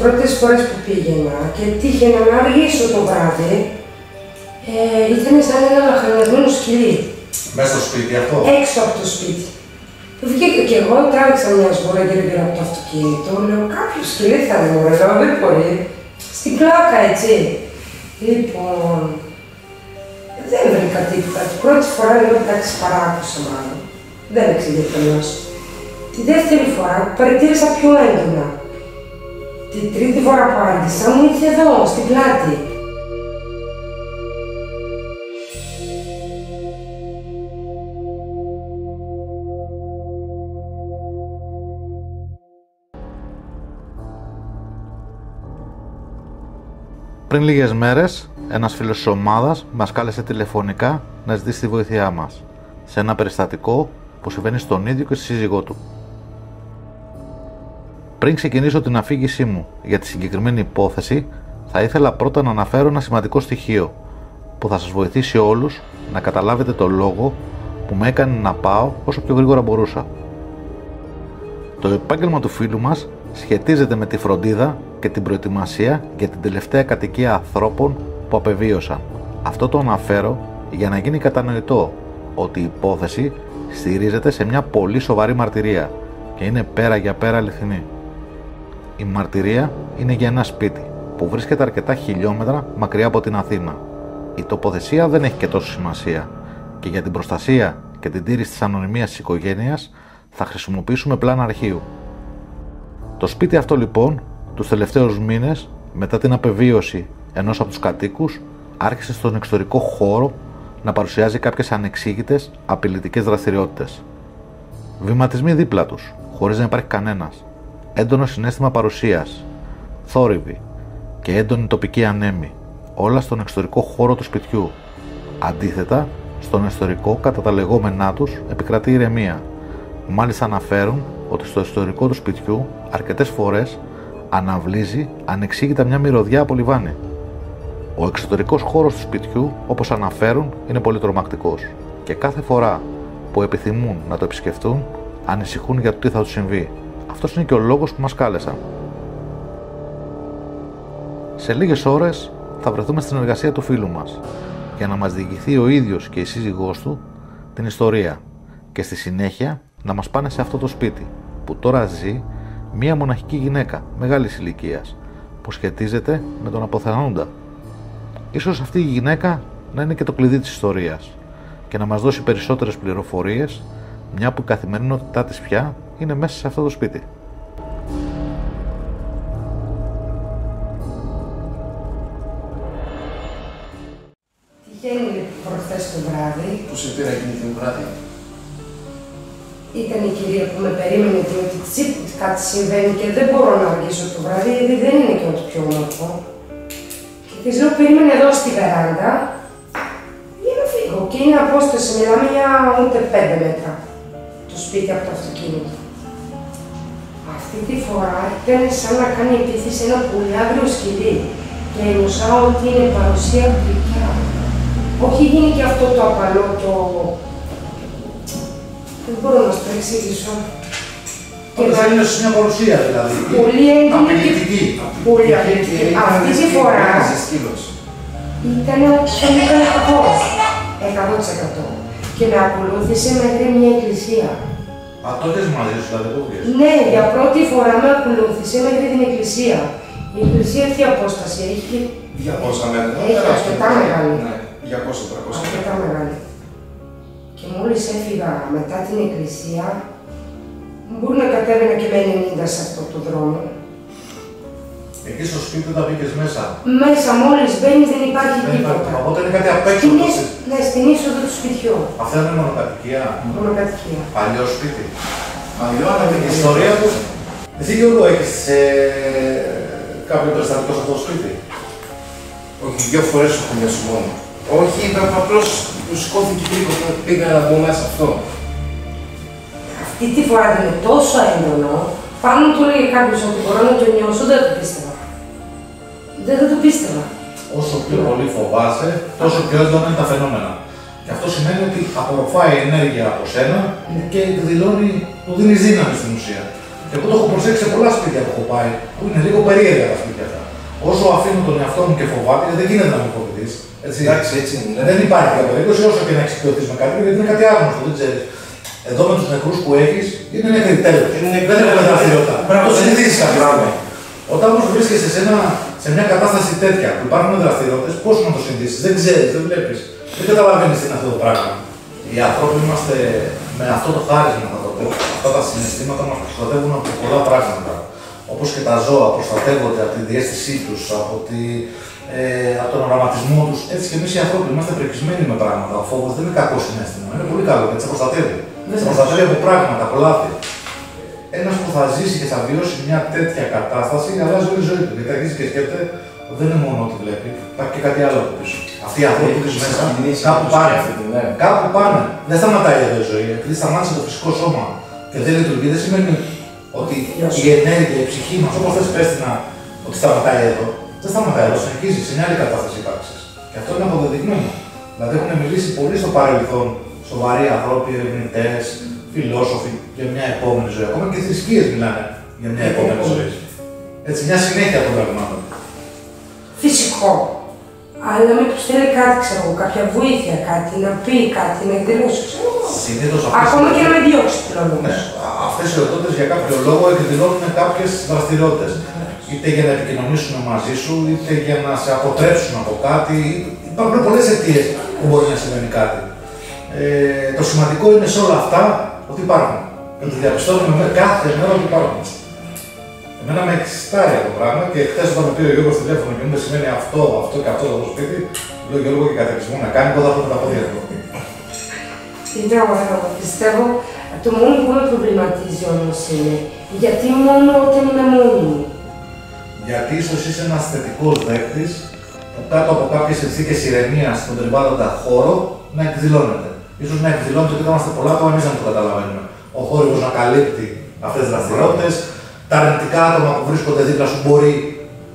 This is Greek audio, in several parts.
πρώτες φορές που πήγαινα και τύχαινα να αργήσω το βράδυ, ήταν σαν ένα λαχανιασμένο σκυλί. Μέσα στο σπίτι αυτό? Έξω από το σπίτι. Βγήκα και εγώ, τράβηξα μια σγουρά γύρω από το αυτοκίνητο. Λέω, κάποιο σκυλί θα είναι, μωρέ, λέω, δεν μπορεί. Στην πλάκα, έτσι. Λοιπόν, δεν βρήκα τίποτα. Την πρώτη φορά λέω, εντάξει, παράκουσα μάλλον. Δεν εξηγητελώς. Τη δεύτερη φορά παρατήρησα πιο έντονα. Την τρίτη φορά που άργησα μου ήρθε εδώ, στην πλάτη. Πριν λίγες μέρες, ένας φίλος της ομάδας μας κάλεσε τηλεφωνικά να ζητήσει τη βοήθειά μας σε ένα περιστατικό που συμβαίνει στον ίδιο και στη σύζυγό του. Πριν ξεκινήσω την αφήγησή μου για τη συγκεκριμένη υπόθεση, θα ήθελα πρώτα να αναφέρω ένα σημαντικό στοιχείο που θα σας βοηθήσει όλους να καταλάβετε το λόγο που με έκανε να πάω όσο πιο γρήγορα μπορούσα. Το επάγγελμα του φίλου μας σχετίζεται με τη φροντίδα και την προετοιμασία για την τελευταία κατοικία ανθρώπων που απεβίωσαν. Αυτό το αναφέρω για να γίνει κατανοητό ότι η υπόθεση στηρίζεται σε μια πολύ σοβαρή μαρτυρία και είναι πέρα για πέρα αληθινή. Η μαρτυρία είναι για ένα σπίτι που βρίσκεται αρκετά χιλιόμετρα μακριά από την Αθήνα. Η τοποθεσία δεν έχει και τόσο σημασία και για την προστασία και την τήρηση της ανωνυμίας της οικογένειας θα χρησιμοποιήσουμε πλάνα αρχείου. Το σπίτι αυτό λοιπόν, τους τελευταίους μήνες, μετά την απεβίωση ενός από τους κατοίκους, άρχισε στον εξωτερικό χώρο να παρουσιάζει κάποιες ανεξήγητες απειλητικές δραστηριότητες. Βηματισμοί δίπλα τους, χωρίς να υπάρχει κανένας, έντονο συναίσθημα παρουσίας, θόρυβοι και έντονη τοπική ανέμη, όλα στον εξωτερικό χώρο του σπιτιού. Αντίθετα, στον εσωτερικό, κατά τα λεγόμενά τους, επικρατεί ηρεμία. Μάλιστα αναφέρουν ότι στο εσωτερικό του σπιτιού αρκετές φορές αναβλύζει ανεξήγητα μια μυρωδιά από λιβάνι. Ο εξωτερικός χώρος του σπιτιού, όπως αναφέρουν, είναι πολύ τρομακτικός και κάθε φορά που επιθυμούν να το επισκεφτούν, ανησυχούν για το τι θα τους συμβεί. Αυτός είναι και ο λόγος που μας κάλεσαν. Σε λίγες ώρες θα βρεθούμε στην εργασία του φίλου μας για να μας διηγηθεί ο ίδιος και η σύζυγός του την ιστορία και στη συνέχεια να μας πάνε σε αυτό το σπίτι που τώρα ζει μία μοναχική γυναίκα μεγάλης ηλικίας που σχετίζεται με τον αποθανόντα. Ίσως αυτή η γυναίκα να είναι και το κλειδί της ιστορίας και να μας δώσει περισσότερες πληροφορίες, μια που η καθημερινότητά της πια είναι μέσα σε αυτό το σπίτι. Τυχαίνει προχθές το βράδυ. Που σε πήρα εκείνη την βράδυ? Ήταν η κυρία που με περίμενε, διότι κάτι συμβαίνει και δεν μπορώ να αργήσω το βράδυ, γιατί δεν είναι και ό,τι πιο όμορφο. Και της λέω, περίμενε εδώ στη βεράντα για να φύγω. Και είναι απόσταση, μιλάμε για ούτε 5 μέτρα το σπίτι από το αυτοκίνητο. Αυτή τη φορά ήταν σαν να κάνει επίθεση ένα πολύ άγριο σκυλί και εννοούσα ότι είναι παρουσία γλυκιά. Όχι γίνει και αυτό το απαλό, το... Δεν μπορώ να σου το εξηγήσω. Όταν θα είναι μια παρουσία δηλαδή. Πολύ έντονη. Απειλητική. Πολύ απειλητική. Αυτή τη φορά ήταν κακός. 100%. Και με ακολούθησε μέχρι μια εκκλησία. Α, τότε μαζί σου, δηλαδή πού βγες? Ναι, για πρώτη φορά με ακολούθησε μέχρι την εκκλησία. Η εκκλησία τι απόσταση έχει? 200 μέτρα. Έχει αρκετά μεγάλη. Ναι, 200-300. Αρκετά μεγάλη. Και μόλις έφυγα μετά την εκκλησία, μπορεί να κατέβαινα και με 90 σε αυτό το δρόμο. Εκεί στο σπίτι όταν μπήκες μέσα? Μέσα μόλις μπαίνεις δεν υπάρχει τίποτα. Οπότε είναι κάτι απ' έξω. Ναι, στην είσοδο του σπιτιού. Αυτά είναι μονοκατοικία? Μονοκατοικία. Παλιό σπίτι? Παλιό, αλλά με την ιστορία του. Εσύ Γιώργο, έχεις κάποιο περιστατικό σε αυτό το σπίτι? Όχι, 2 φορές έχω νιώσει μόνο. Όχι, απλώς μου σηκώθηκε και πήγα να μπω μέσα αυτό. Αυτή τη φορά δεν είναι τόσο έντονο. Πάνω του έλεγε κάποιος ότι μπορώ να το νιώσω, δεν το πίστευα. Δεν το πίστευα. Όσο πιο πολύ φοβάσαι, τόσο πιο έντονα είναι τα φαινόμενα. Και αυτό σημαίνει ότι απορροφάει ενέργεια από σένα και του δίνει δύναμη στην ουσία. Και εγώ το έχω προσέξει σε πολλά σπίτια που έχω πάει, που είναι λίγο περίεργα τα σπίτια αυτά. Όσο αφήνω τον εαυτό μου και φοβάται, δεν γίνεται να με φοβηθεί. Έτσι είναι. Δεν υπάρχει κάποια περίπτωση όσο και να εξοικειωθεί με κάτι, γιατί είναι κάτι άγνωστο, δεν ξέρει. Εδώ με του νεκρού που έχει είναι νεκροί τέλο. Δεν έχουμε δραστηριότητα. Πρέπει να το συνηθίσει κάποια στιγμή. Όταν όμω βρίσκεσαι σε μια κατάσταση τέτοια που υπάρχουν δραστηριότητε, πώ να το συνηθίσει, δεν ξέρει, δεν βλέπει, δεν καταλαβαίνει τι είναι αυτό το πράγμα. Οι άνθρωποι είμαστε με αυτό το χάρισμα, αυτά τα συναισθήματα μα προστατεύουν από πολλά πράγματα. Όπως και τα ζώα προστατεύονται από τη διαίσθησή του, από τον οραματισμό του, έτσι και εμεί οι άνθρωποι είμαστε πρικισμένοι με πράγματα. Ο φόβος δεν είναι κακό συναίσθημα, είναι πολύ καλό γιατί σε προστατεύει. Σε προστατεύει από πράγματα, από λάθη. Ένας που θα ζήσει και θα βιώσει μια τέτοια κατάσταση, αλλάζει όλη η ζωή του. Γιατί αρχίζει και σκέφτεται ότι δεν είναι μόνο ό,τι βλέπει, υπάρχει και κάτι άλλο από πίσω. Αυτοί οι άνθρωποι που μέσα κάπου πάνε. Κάπου πάνε. Δεν σταματάει εδώ η ζωή. Επειδή σταμάτησε το φυσικό σώμα και δεν λειτουργεί, δεν σημαίνει ότι η ενέργεια, η ψυχή μα, όπω θε πες ότι σταματάει εδώ. Δεν σταματάει εδώ, συνεχίζει σε μια άλλη κατάσταση ύπαρξη. Και αυτό είναι αποδεδειγμένο. Δηλαδή έχουν μιλήσει πολύ στο παρελθόν σοβαροί άνθρωποι, ερευνητές, φιλόσοφοι για μια επόμενη ζωή. Ακόμα και θρησκείες μιλάνε για μια επόμενη ζωή. Έτσι, μια συνέχεια των πραγμάτων. Φυσικό. Αλλά μήπως θέλει κάτι, ξέρω εγώ, κάποια βοήθεια, κάτι να πει, κάτι να εκδηλώσει, ξέρω εγώ. Συνήθως ακόμα και να με διώξει πλέον. Ναι, αυτές οι οντότητες για κάποιο λόγο εκδηλώνουν κάποιες δραστηριότητες. Είτε για να επικοινωνήσουν μαζί σου, είτε για να σε αποτρέψουν από κάτι. Υπάρχουν πολλές αιτίες που μπορεί να συμβαίνει κάτι. Το σημαντικό είναι σε όλα αυτά ότι υπάρχουν. Και το διαπιστώνουμε κάθε μέρα ότι υπάρχουν. Εμένα με εξιστάρει αυτό το πράγμα και χθες όταν με πήρε ο Γιώργος τηλέφωνο και μου σημαίνει αυτό και αυτό το σπίτι, λέω Γιώργο και κατακρισμό να κάνει, εγώ θα έχω με τα πόδια του. Είναι ωραίο. Πιστεύω το μόνο που με προβληματίζει όμως είναι γιατί μόνο όταν είμαι μόνη μου. Γιατί ίσως είσαι ένας θετικός δέκτης που κάτω από κάποιες συνθήκες ηρεμίας στον περιβάλλοντα χώρο να εκδηλώνεται. Ίσως να εκδηλώνεται ότι είμαστε πολλά άτομα, εμείς να το καταλαβαίνουμε. Ο χώρος να καλύπτει αυτές τις δραστηριότητες. Τα αρνητικά άτομα που βρίσκονται δίπλα σου μπορεί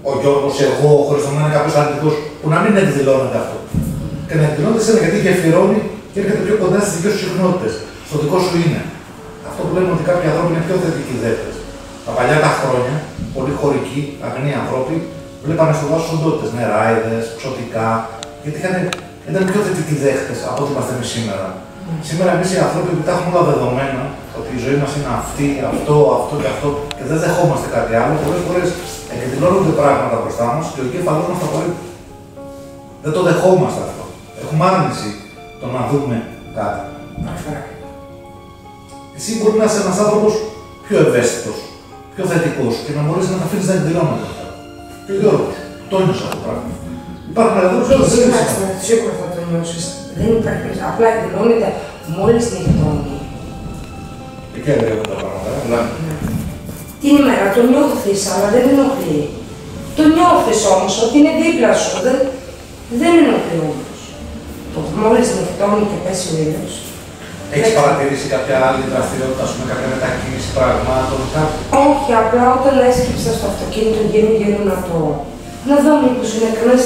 ο Γιώργος, εγώ, χωρίς να είναι κάποιος αρνητικός, που να μην εκδηλώνεται αυτό. Και να εκδηλώνεται σε ένα γιατί γεφυρώνει και έρχεται πιο κοντά στις δικές σου συχνότητες. Στο δικό σου είναι. Αυτό που λέμε ότι κάποιοι άνθρωποι είναι πιο θετικοί δέκτες. Τα παλιά τα χρόνια, πολύ χωρικοί, αγνοί άνθρωποι, βλέπανε στο δάσος οντότητες, νεράιδες, ξωτικά, γιατί ήταν πιο θετικοί δέχτες από ό,τι είμαστε εμείς σήμερα. Σήμερα εμείς οι άνθρωποι που τα έχουμε όλα δεδομένα, ότι η ζωή μας είναι αυτή, αυτό και αυτό, και δεν δεχόμαστε κάτι άλλο, πολλές φορές εκδηλώνονται πράγματα μπροστά μας και ο εγκέφαλός μας τα απορρίπτει. Δεν το δεχόμαστε αυτό. Έχουμε άρνηση το να δούμε κάτι. Εσύ μπορεί να είσαι ένας άνθρωπος πιο ευαίσθητος, πιο θετικός και να μπορείς να τα αφήνεις να εκδηλώνονται αυτά. Και ο Γιώργος, το νιώσε αυτό το πράγμα. Υπάρχουν ανθρώπους που δεν είναι. Σίγουρα θα το νιώσεις. Δεν υπάρχει. Απλά εκδηλώνεται μόλις νυχτώνει. Εκεί έρχονται τα πράγματα. Την ημέρα το νιώθεις, αλλά δεν ενοχλεί. Το νιώθεις όμως ότι είναι δίπλα σου. Δεν ενοχλεί όμως. Μόλις νυχτώνει και πέσει ο ήλιος. Έχεις παρατηρήσει κάποια άλλη δραστηριότητα, ας πούμε, κάποια μετακίνηση πραγμάτων, κάτι? Όχι, απλά όταν έσκυψα στο αυτοκίνητο γύρω να δω μήπως είναι κανένας.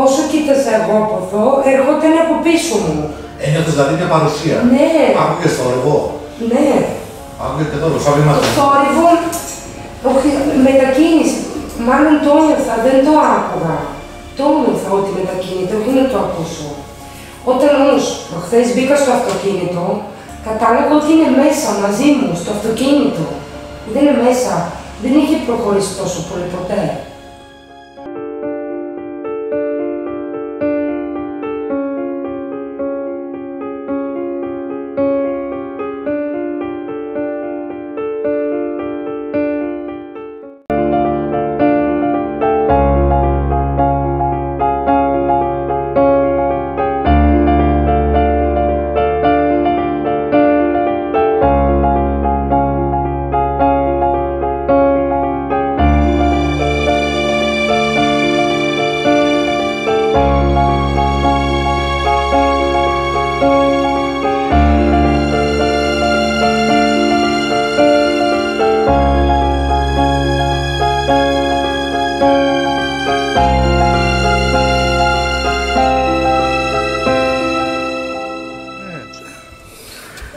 Όσο κοίταζα εγώ από εδώ, ερχόταν από πίσω μου. Ένιωθες δηλαδή μια παρουσία? Ναι. Άκουγες θόρυβο? Ναι. Άκουγες και θόρυβο, σαν βήματα? Το θόρυβο, όχι, μετακίνηση. Μάλλον το ένιωθα, δεν το άκουγα. Το ένιωθα ότι μετακίνηται, όχι να το ακούσω. Όταν όμως προχθές μπήκα στο αυτοκίνητο, κατάλαβα ότι είναι μέσα μαζί μου, στο αυτοκίνητο. Δεν είναι μέσα, δεν είχε προχωρήσει τόσο πολύ ποτέ.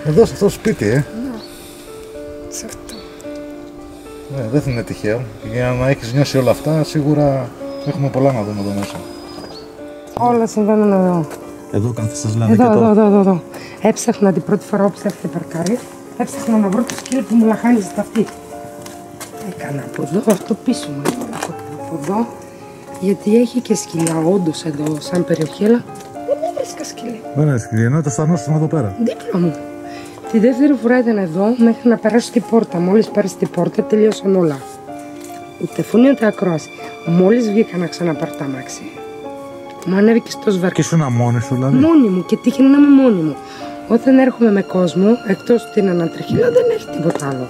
Εδώ σε αυτό το σπίτι, Ναι. Δεν είναι τυχαίο. Για να έχεις νιώσει όλα αυτά, σίγουρα έχουμε πολλά να δούμε εδώ μέσα. Όλα συμβαίνουν εδώ. Εδώ κάθεσαι δηλαδή Εδώ. Έψαχνα την πρώτη φορά που έφυγε παρκάρι. Έψαχνα να βρω το σκύλο που μου λαχάνιζε τα αυτή. Έκανα από εδώ, αυτό πίσω μου. Από εδώ. Γιατί έχει και σκυλιά, όντως εδώ, σαν περιοχή, αλλά δεν έβρισκα σκυλί. Δεν είναι σκυλί, ενώ το στανόσημα εδώ πέρα. Δίπλα μου. Τη δεύτερη φορά ήταν εδώ μέχρι να περάσω την πόρτα. Μόλις πέρασε την πόρτα, τελείωσαν όλα. Ούτε φωνή ούτε ακρόαση. Μόλις βγήκα να ξαναπάρω τα αμάξι, μου ανέβηκε στο σβέρκο. Και ήσουν μόνη σου, δηλαδή. Μόνη μου και τύχαινε να είμαι μόνη μου. Όταν έρχομαι με κόσμο, εκτός ότι είναι ανατριχύλα, δεν έχει τίποτα άλλο.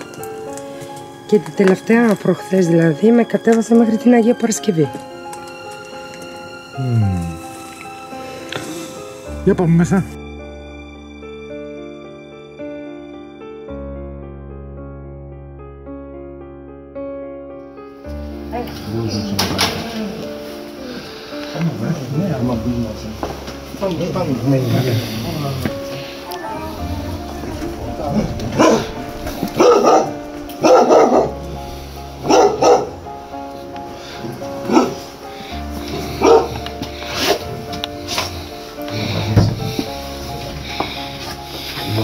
Και την τελευταία προχθές δηλαδή με κατέβασε μέχρι την Αγία Παρασκευή. Για πάμε μέσα. Ναι, άμα μπει μέσα. Πάμε.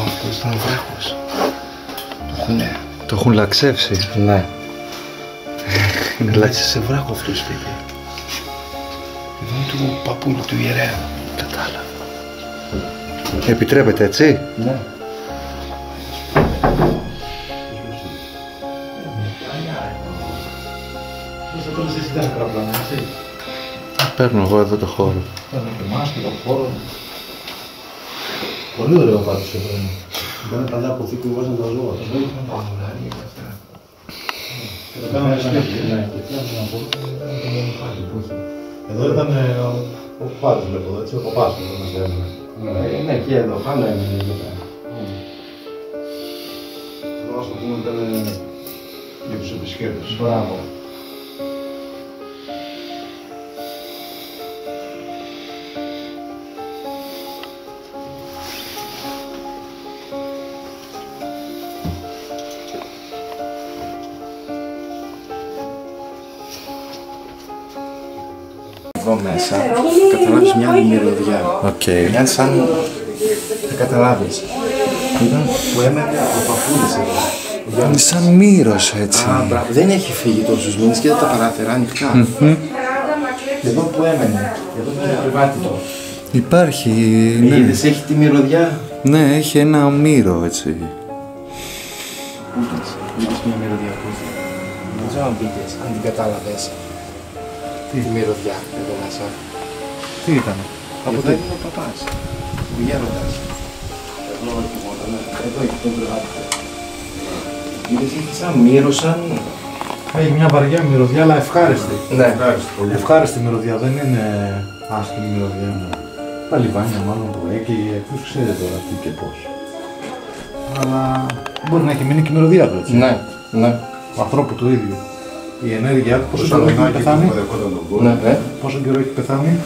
Αυτός ήταν ο βράχος. Το έχουν λαξεύσει. Ναι. Είναι λάξει σε βράχο αυτό το σπίτι. Εδώ είναι του παππούλου του ιερέα. Κατάλαβα. Επιτρέπεται έτσι. Ναι. Παίρνω εγώ εδώ το χώρο. Παίρνω και εμάς και το χώρο. Πολύ ωραίο πάντως εδώ είναι. Δεν είναι παλιά αποθήκη που βάζαν τα ζώα. Και το κάναμε σπίτι. Ναι, και φτιάχνουν από εδώ το μονοπάτι που έχει. Εδώ ήταν ο Πάτης, βλέπω, έτσι, ο παπάς που μας έμεινε. Ναι, και εδώ, πάντα έμεινε εδώ πέρα. Εδώ, ας το πούμε, ήταν για τους επισκέπτες. Μπράβο. Εδώ μέσα καταλάβεις μια μυρωδιά. Μια σαν... δεν καταλάβεις. Ήταν που έμενε ο παππούλης εδώ. Είναι σαν μύρος έτσι. Δεν έχει φύγει τόσους μήνες και δεν τα παράθυρα ανοιχτά. Εδώ που έμενε, εδώ που είναι το κρεβάτι του. Υπάρχει, ναι. Είδες, έχει τη μυρωδιά. Ναι, έχει ένα μύρο έτσι. Είδες μια μυρωδιά που είχε. Δεν ξέρω αν μπήκες, αν την κατάλαβες. Τη μυρωδιά εδώ μέσα. Τι ήταν, Από εδώ είναι ο παπάς, ο γέροντας. Εδώ όχι μόνο, ναι. Εδώ έχει τον κρεβάτι του. Είδες, έχει σαν μύρο, σαν... Έχει μια βαριά μυρωδιά, αλλά ευχάριστη. Ναι. Ευχάριστη μυρωδιά, δεν είναι άσχημη μυρωδιά. Τα λιβάνια μάλλον που έκαιγε, ποιος ξέρει τώρα τι και πώς. Αλλά μπορεί να έχει μείνει και η μυρωδιά του, έτσι. Ναι, ναι. Ο ανθρώπου του ίδιου. Η ενέργειά του, πόσο καιρό έχει πεθάνει. Ναι, Πόσο καιρό έχει πεθάνει.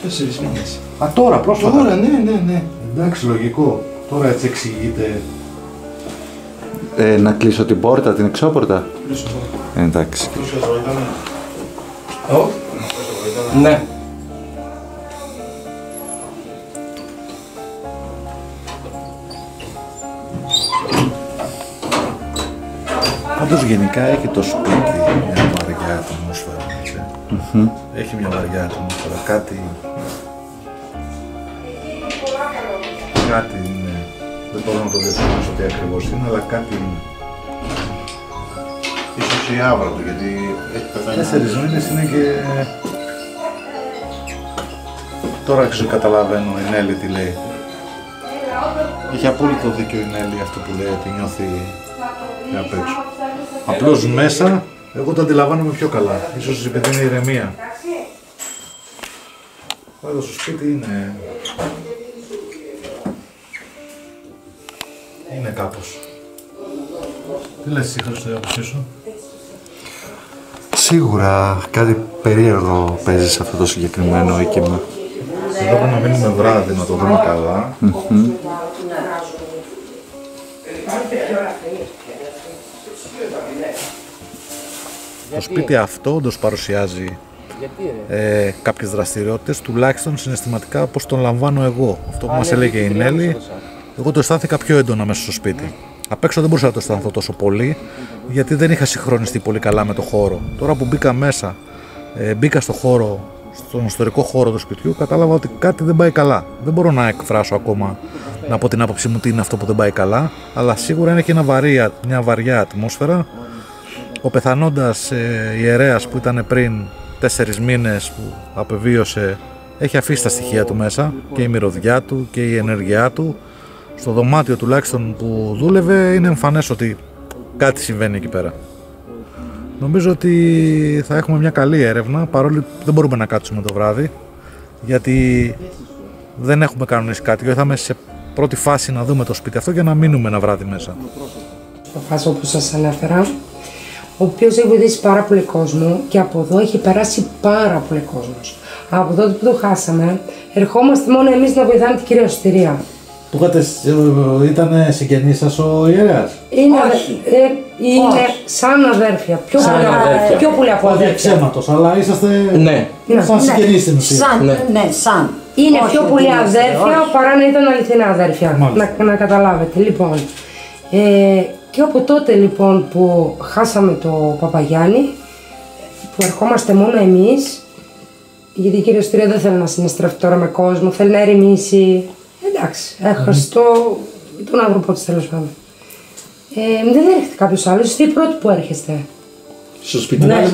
4 μήνες. Α, τώρα, πρόσφατα. Τώρα, ναι. Εντάξει, λογικό. Τώρα έτσι εξηγείται. Να κλείσω την πόρτα, την εξώπορτα. Εντάξει. Ναι. Πάντως γενικά έχει το σπίτι μια βαριά ατμόσφαιρα, έτσι. Έχει μια βαριά ατμόσφαιρα, κάτι είναι, δεν μπορώ να το διευκρινίσω τι ακριβώς είναι, αλλά κάτι είναι. Ίσως η άβρα του, γιατί έχει πεθάνει. 4 μήνες είναι και... Τώρα καταλαβαίνω η Νέλη τι λέει. Είχε απόλυτο δίκιο η Νέλη αυτό που λέει, ότι νιώθει απ' έξω. Απλώς μέσα, εγώ το αντιλαμβάνομαι πιο καλά. Ίσως επειδή είναι ηρεμία. Εδώ στο σπίτι είναι... είναι κάπως. Τι λες εσύ, Χριστέ, από πίσω? Σίγουρα κάτι περίεργο παίζει σε αυτό το συγκεκριμένο οίκημα. Εδώ που να μείνουμε βράδυ, να το δούμε καλά. Το σπίτι αυτό όντως παρουσιάζει κάποιες δραστηριότητες, τουλάχιστον συναισθηματικά όπως τον λαμβάνω εγώ. Αυτό που μας έλεγε η Νέλη, εγώ το αισθάνθηκα πιο έντονα μέσα στο σπίτι. Απ' έξω δεν μπορούσα να το αισθανθώ τόσο πολύ, γιατί δεν είχα συγχρονιστεί πολύ καλά με το χώρο. Τώρα που μπήκα μέσα, μπήκα στο χώρο, στον ιστορικό χώρο του σπιτιού, κατάλαβα ότι κάτι δεν πάει καλά. Δεν μπορώ να εκφράσω ακόμα, να πω την άποψή μου τι είναι αυτό που δεν πάει καλά, αλλά σίγουρα είναι και μια βαριά ατμόσφαιρα. Ο πεθανόντας ιερέας που ήταν πριν 4 μήνες που απεβίωσε, έχει αφήσει τα στοιχεία του μέσα, και η μυρωδιά του και η ενέργειά του. Στο δωμάτιο τουλάχιστον που δούλευε είναι εμφανές ότι κάτι συμβαίνει εκεί πέρα. Νομίζω ότι θα έχουμε μια καλή έρευνα, παρόλο που δεν μπορούμε να κάτσουμε το βράδυ, γιατί δεν έχουμε κανονίσει κάτι. Θα είμαι σε πρώτη φάση να δούμε το σπίτι αυτό για να μείνουμε ένα βράδυ μέσα. Το φάσο που σας ανέφερα, ο οποίος έχει βοηθήσει πάρα πολύ κόσμο, και από εδώ έχει περάσει πάρα πολύ κόσμος. Από τότε που το χάσαμε, ερχόμαστε μόνο εμείς να βοηθάμε την κυρία Σωτηρία. Του ήταν συγγενής σας ο ιερέας? Είναι σαν αδέρφια, πιο πολύ από αδέρφια. Όχι εξαίματος, αλλά είσαστε σαν συγγενείς στην ουσία. Σαν. Είναι πιο πολύ αδέρφια παρά να ήταν αληθινά αδέρφια, να καταλάβετε. Λοιπόν, και από τότε λοιπόν που χάσαμε το Παπαγιάννη, που ερχόμαστε μόνο εμείς, γιατί η κυρία Σωτηρία δεν θέλει να συναισθρευτεί τώρα με κόσμο, θέλει να ερεμήσει. Εντάξει, έχασε τον άνθρωπό της, τέλος πάντων. Δεν έρχεται κάποιος άλλος, είστε οι πρώτοι που έρχεστε. Στο σπίτι μας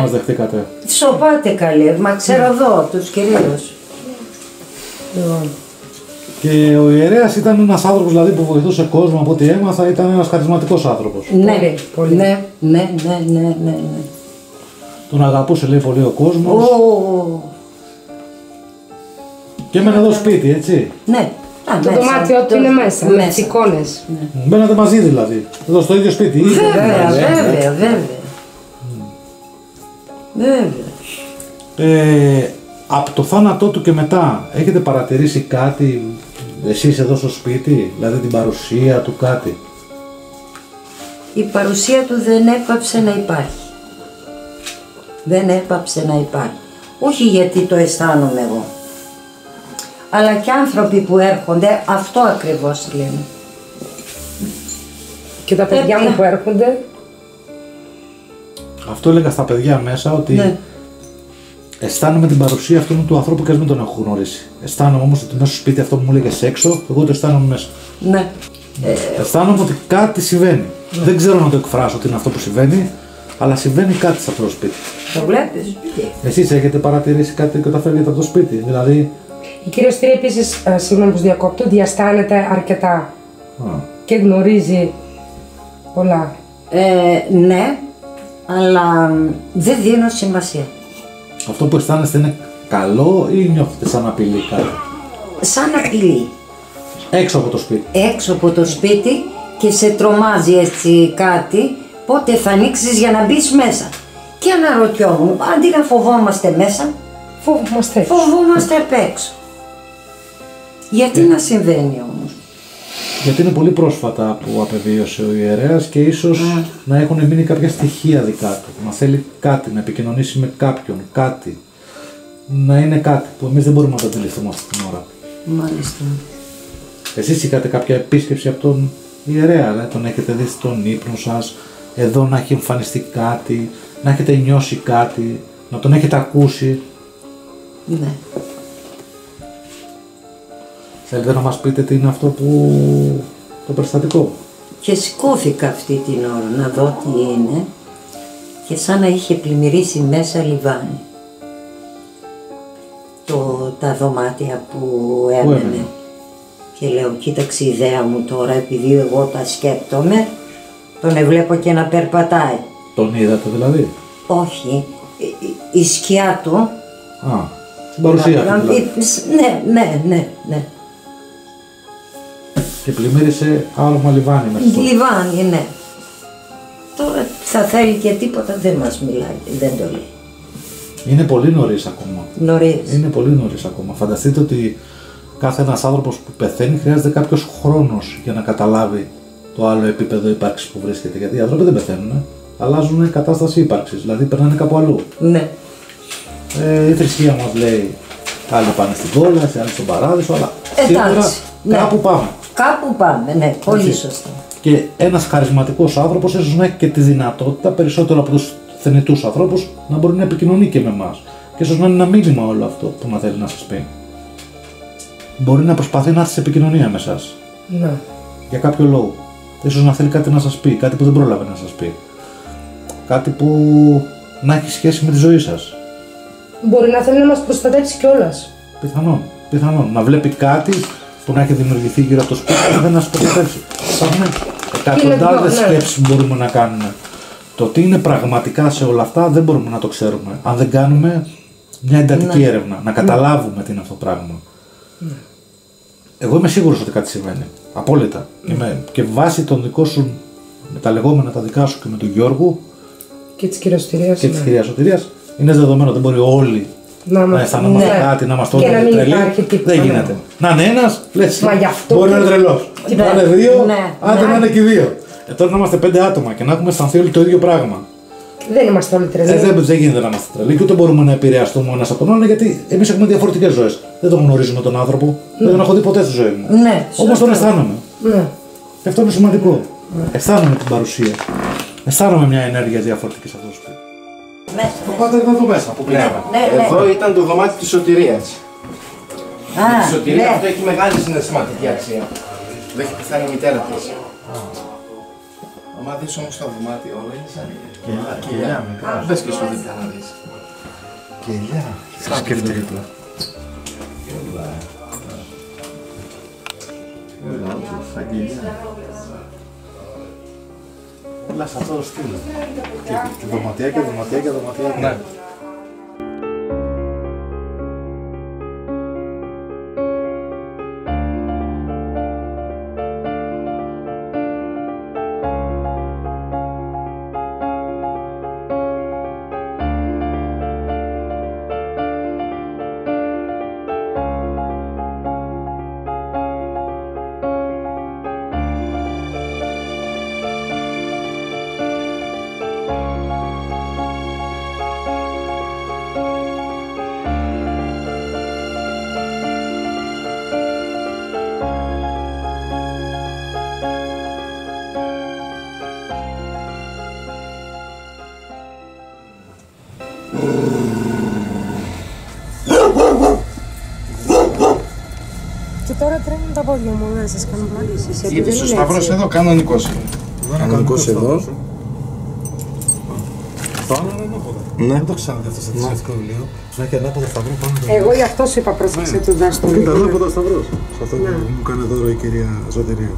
μας δεχτήκατε. Σοβάτε καλή, μα ξέρω εδώ τους κυρίους. Και ο ιερέας ήταν ένας άνθρωπος δηλαδή, που βοηθούσε κόσμο, από ό,τι έμαθα, ήταν ένας χαρισματικός άνθρωπος. Ναι, πολύ. Ναι. Τον αγαπούσε λέει πολύ ο κόσμος. Και έμενε εδώ σπίτι, έτσι. Ναι. Το δωμάτιο του είναι μέσα, με τις εικόνες. Μπαίνατε μαζί δηλαδή, εδώ στο ίδιο σπίτι. Βέβαια. Από το θάνατό του και μετά, έχετε παρατηρήσει κάτι εσείς εδώ στο σπίτι, δηλαδή την παρουσία του, κάτι? Η παρουσία του δεν έπαψε να υπάρχει. Δεν έπαψε να υπάρχει. Όχι γιατί το αισθάνομαι εγώ, αλλά και άνθρωποι που έρχονται αυτό ακριβώς λένε. Και τα παιδιά μου που έρχονται. Αυτό έλεγα στα παιδιά μέσα, ότι αισθάνομαι την παρουσία αυτού του ανθρώπου και ας μην τον έχω γνωρίσει. Αισθάνομαι όμως ότι μέσα στο σπίτι, αυτό που μου έλεγες έξω, εγώ το αισθάνομαι μέσα. Ναι. Αισθάνομαι ότι κάτι συμβαίνει. Δεν ξέρω να το εκφράσω τι είναι αυτό που συμβαίνει, αλλά συμβαίνει κάτι σε αυτό το σπίτι. Το βλέπεις? Εσείς έχετε παρατηρήσει κάτι και όταν φεύγετε από το σπίτι? Δηλαδή... Η κυρία Σωτηρία επίσης, συγγνώμη που διακόπτω, διαστάνεται αρκετά και γνωρίζει πολλά. Ναι, αλλά δεν δίνω σημασία. Αυτό που αισθάνεστε είναι καλό ή νιώθετε σαν απειλή κάτι? Σαν απειλή. Έξω από το σπίτι. Έξω από το σπίτι και σε τρομάζει έτσι κάτι, πότε θα ανοίξεις για να μπεις μέσα. Και αναρωτιόμουν, αντί να φοβόμαστε μέσα, φοβόμαστε απ' έξω. Γιατί να συμβαίνει όμως? Γιατί είναι πολύ πρόσφατα που απεβίωσε ο ιερέας και ίσως να έχουν μείνει κάποια στοιχεία δικά του. Να θέλει κάτι, να επικοινωνήσει με κάποιον, κάτι. Να είναι κάτι που εμείς δεν μπορούμε να το αντιληφθούμε αυτή την ώρα. Μάλιστα. Εσείς είχατε κάποια επίσκεψη από τον ιερέα, δηλαδή τον έχετε δει στον ύπνο σας, εδώ να έχει εμφανιστεί κάτι, να έχετε νιώσει κάτι, να τον έχετε ακούσει? Ναι. Θέλετε να μας πείτε τι είναι αυτό που... το περιστατικό? Και σηκώθηκα αυτή την ώρα να δω τι είναι και σαν να είχε πλημμυρίσει μέσα λιβάνι. Τα δωμάτια που έμενε. Και λέω, κοίταξε η ιδέα μου τώρα, επειδή εγώ τα σκέπτομαι, τον βλέπω και να περπατάει. Τον είδατε δηλαδή? Όχι, η σκιά του. Στην παρουσία του δηλαδή. Ναι. Και πλημμύρισε άρωμα λιβάνι μέσα στο... Λιβάνι, ναι. Τώρα θα θέλει και τίποτα, δεν μας μιλάει, δεν το λέει. Είναι πολύ νωρίς ακόμα. Νωρίς. Είναι πολύ νωρίς ακόμα. Φανταστείτε ότι κάθε ένας άνθρωπος που πεθαίνει χρειάζεται κάποιος χρόνος για να καταλάβει το άλλο επίπεδο ύπαρξης που βρίσκεται. Γιατί οι άνθρωποι δεν πεθαίνουν. αλλάζουν κατάσταση ύπαρξης, δηλαδή περνάνε κάπου αλλού. Ναι. Η θρησκεία μας λέει άλλοι πάνε στην κόλαση, άλλοι στον παράδεισο, αλλά σίγουρα ναι. κάπου πάμε. Κάπου πάμε, ναι, πολύ σωστά. Και ένας χαρισματικός άνθρωπος ίσως να έχει και τη δυνατότητα, περισσότερο από τους θνητούς ανθρώπους, να μπορεί να επικοινωνεί και με εμάς. Και ίσως να είναι ένα μήνυμα όλο αυτό που να θέλει να σας πει. Μπορεί να προσπαθεί να έρθει σε επικοινωνία με εσάς. Ναι. Για κάποιο λόγο. Ίσως να θέλει κάτι να σας πει, κάτι που δεν πρόλαβε να σας πει. Κάτι που να έχει σχέση με τη ζωή σας. Μπορεί να θέλει να μας προστατεύσει κιόλας. Πιθανόν. Να βλέπει κάτι που να έχει δημιουργηθεί γύρω από το σπίτι και δεν να σας προστατεύσει. Υπάρχουν εκατοντάδες σκέψεις που μπορούμε να κάνουμε. Το τι είναι πραγματικά σε όλα αυτά δεν μπορούμε να το ξέρουμε. Αν δεν κάνουμε μια εντατική έρευνα, να καταλάβουμε τι είναι αυτό το πράγμα. Εγώ είμαι σίγουρος ότι κάτι συμβαίνει. Απόλυτα. Και βάσει των δικών σου, με τα λεγόμενα τα δικά σου και με τον Γιώργου και της κυρίας Σωτηρίας. Και της κυρίας Σωτηρίας, είναι δεδομένο. Δεν μπορεί όλοι να αισθανόμαστε κάτι, να είμαστε όλοι τρελοί. Δεν γίνεται. Να είναι ένας, λες, μπορεί να είναι τρελός. Να είναι δύο, άντε να είναι και δύο. Τώρα να είμαστε 5 άτομα και να έχουμε αισθανθεί όλοι το ίδιο πράγμα. Δεν είμαστε όλοι τρελοί. Δεν γίνεται να είμαστε τρελοί και ούτε μπορούμε να επηρεαστούμε ο ένας από τον άλλον, γιατί εμείς έχουμε διαφορετικές ζωές. Δεν τον γνωρίζουμε τον άνθρωπο, δεν τον έχω δει ποτέ στη ζωή μου. Όμως τον αισθάνομαι. Και αυτό είναι σημαντικό. Αισθάνομαι την παρουσία. Αισθάνομαι μια ενέργεια διαφορετική σε αυτό το σπίτι. Το πάτε ήταν εδώ μέσα που πήγαμε. Εδώ ήταν το δωμάτιο της Σωτηρίας. Η Σωτηρία αυτό έχει μεγάλη συναισθηματική αξία. Δεν έχει πεθάνει η μητέρα της. Άμα δεις όμως τα δωμάτια όλα είναι σαν κελιά. Δες και στο δίπλα να δεις. Κελιά. Σκέφτεται δίπλα. Σαν κελιά. Όλα σε αυτό το στυλ. Και δωματιάκια. Ναι. Και τώρα τρέμουν τα πόδια μου να σας κάνω παρήσεις. Γιατί στο Σταυρός εδώ, κανονικός. Κανονικός εδώ. Το άλλο είναι ανάποδα. Δεν το ξέρετε αυτό στο θρησκευτικό βιβλίο. Να έχει ανάποδο σταυρό πάνω. Εγώ γι' αυτό σου είπα πρόσεξε τον Δάστο. Ήταν ανάποδο σταυρός. Σε αυτό που μου κάνει δώρο η κυρία Σωτηρίου.